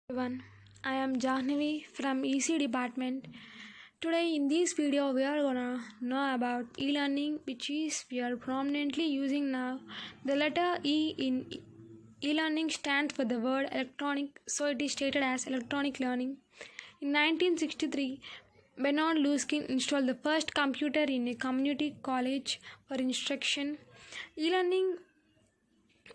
Everyone, I am Jahnavi from EC department. Today in this video we are gonna know about e-learning, which is we are prominently using now. The letter E in e-learning stands for the word electronic, so it is stated as electronic learning. In 1963, Bernard Luskin installed the first computer in a community college for instruction. E-learning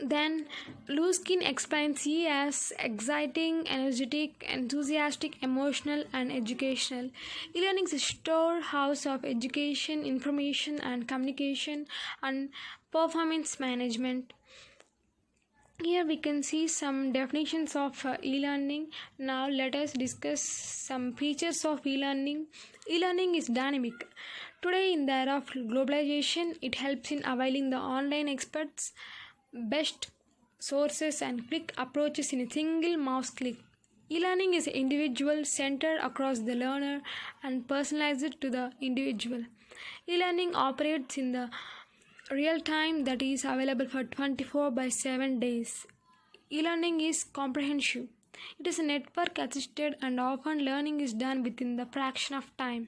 then Luskin explains E as exciting, energetic, enthusiastic, emotional, and educational. E-learning is a storehouse of education, information, and communication and performance management. Here we can see some definitions of e-learning. Now let us discuss some features of e-learning. E-learning is dynamic. Today in the era of globalization, it helps in availing the online experts best sources and quick approaches in a single mouse click. E-learning is individual centered across the learner and personalized to the individual. E-learning operates in the real time, that is available for 24/7 days. E-learning is comprehensive. It is a network assisted and often learning is done within the fraction of time.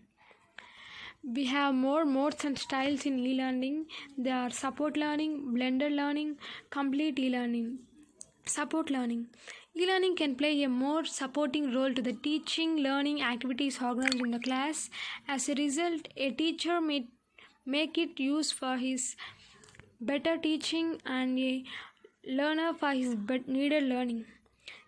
We have more modes and styles in e-learning. They are support learning, blended learning, complete e-learning. Support learning. E-learning can play a more supporting role to the teaching learning activities organized in the class. As a result, a teacher may make it use for his better teaching and a learner for his needed learning.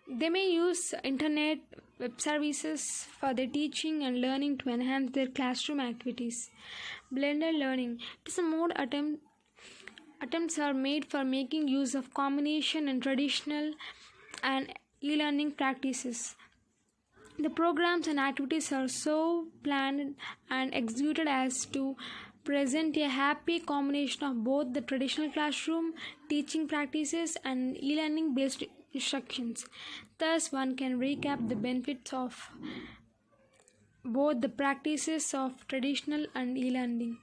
They may use internet, web services for their teaching and learning to enhance their classroom activities. Blended learning. It is a mode attempts are made for making use of combination and traditional and e-learning practices. The programs and activities are so planned and executed as to present a happy combination of both the traditional classroom teaching practices and e-learning based instructions. Thus, one can recap the benefits of both the practices of traditional and e-learning.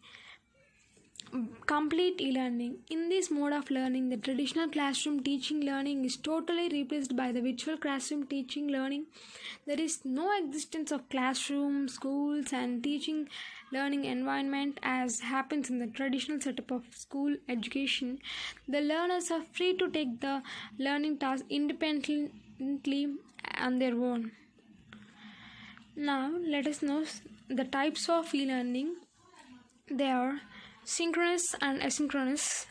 Complete e-learning. In this mode of learning, the traditional classroom teaching learning is totally replaced by the virtual classroom teaching learning. There is no existence of classroom, schools, and teaching learning environment as happens in the traditional setup of school education. The learners are free to take the learning task independently on their own. Now, let us know the types of e-learning. They are synchronous and asynchronous.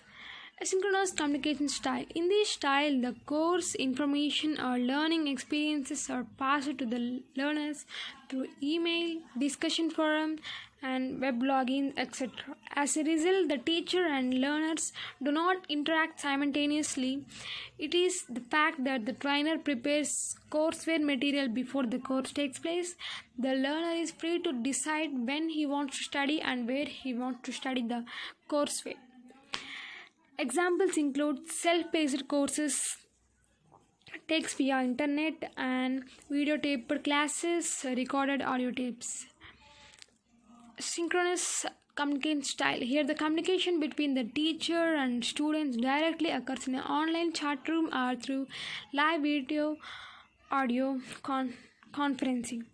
Asynchronous communication style. In this style, the course information or learning experiences are passed to the learners through email, discussion forum, and web login, etc. As a result, the teacher and learners do not interact simultaneously. It is the fact that the trainer prepares courseware material before the course takes place. The learner is free to decide when he wants to study and where he wants to study the courseware. Examples include self-paced courses, takes via internet, and videotaped classes, recorded audio tapes. Synchronous communication style. Here the communication between the teacher and students directly occurs in an online chat room or through live video audio conferencing.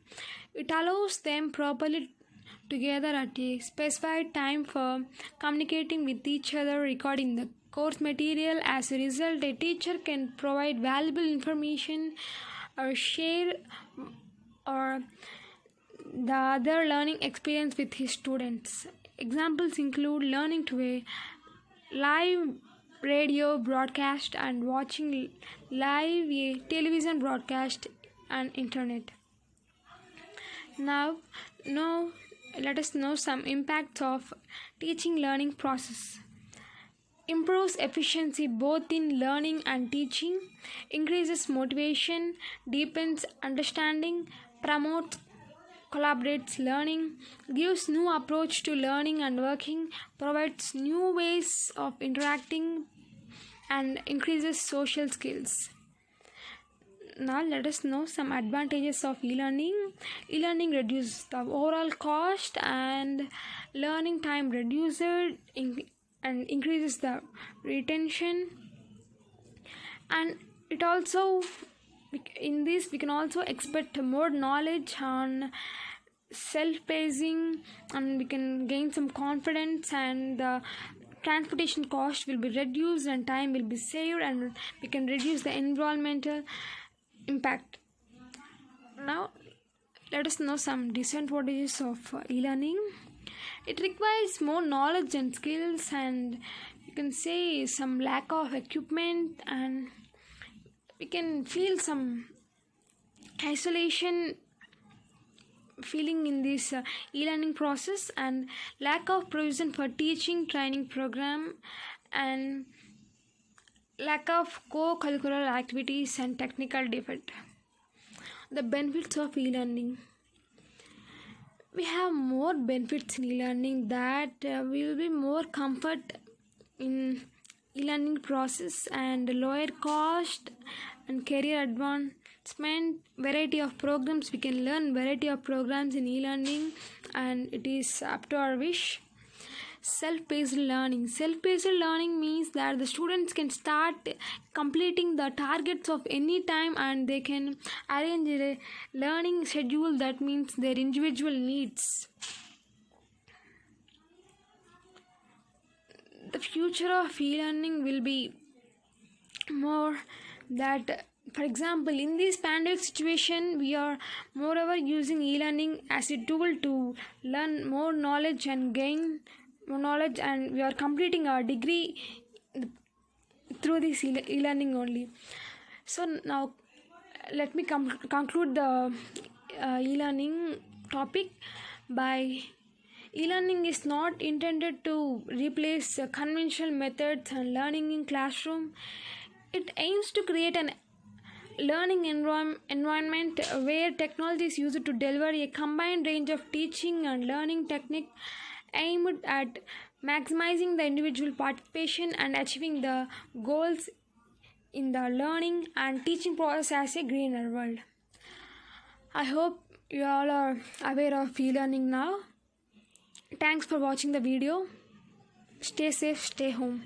It allows them properly together at a specified time for communicating with each other, recording the course material. As a result, a teacher can provide valuable information or share or the other learning experience with his students. Examples include learning to a live radio broadcast and watching live a television broadcast and internet. Now let us know some impacts of teaching learning process. Improves efficiency both in learning and teaching, increases motivation, deepens understanding, promotes collaborates learning, gives new approach to learning and working, provides new ways of interacting, and increases social skills. Now let us know some advantages of e-learning. E-learning reduces the overall cost and learning time reduced and increases the retention, and it also In this, we can also expect more knowledge on self-pacing, and we can gain some confidence, and the transportation cost will be reduced and time will be saved, and we can reduce the environmental impact. Now let us know some disadvantages of e-learning. It requires more knowledge and skills, and you can say some lack of equipment, and we can feel some isolation feeling in this e-learning process, and lack of provision for teaching training program, and lack of co-curricular activities and technical debt. The benefits of e-learning: we have more benefits in e-learning, that will be more comfort in e-learning process, and lower cost and career advancement. Variety of programs, we can learn variety of programs in e-learning, and it is up to our wish. Self-paced learning means that the students can start completing the targets of any time, and they can arrange a learning schedule that means their individual needs. The future of e-learning will be more that, for example, in this pandemic situation, we are moreover using e-learning as a tool to learn more knowledge and gain more knowledge, and we are completing our degree through this e-learning only. So now let me conclude the e-learning topic by: e-learning is not intended to replace conventional methods and learning in classroom. It aims to create an learning environment where technology is used to deliver a combined range of teaching and learning technique aimed at maximizing the individual participation and achieving the goals in the learning and teaching process as a greener world. I hope you all are aware of e-learning now. Thanks for watching the video. Stay safe, stay home.